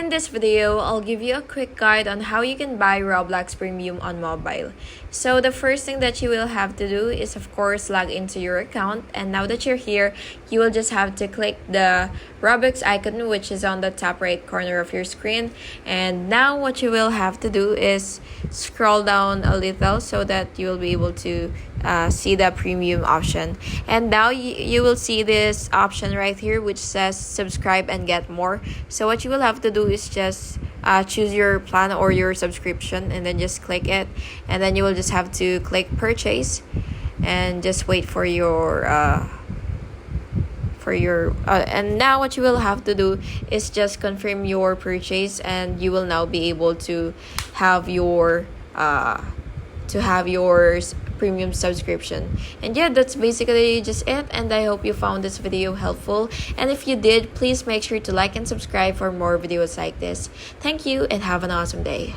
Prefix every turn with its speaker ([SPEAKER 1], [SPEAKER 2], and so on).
[SPEAKER 1] In this video, I'll give you a quick guide on how you can buy Roblox Premium on mobile. So the first thing that you will have to do is of course log into your account, and now that you're here, you will just have to click the Roblox icon which is on the top right corner of your screen. And now what you will have to do is scroll down a little so that you will be able to see the premium option. And now you will see this option right here which says subscribe and get more. So what you will have to do is just choose your plan or your subscription, and then just click it, and then you will just have to click purchase and just wait for your and now what you will have to do is just confirm your purchase, and you will now be able to have your premium subscription. And yeah, that's basically just it, and I hope you found this video helpful, and if you did, please make sure to like and subscribe for more videos like this. Thank you and have an awesome day.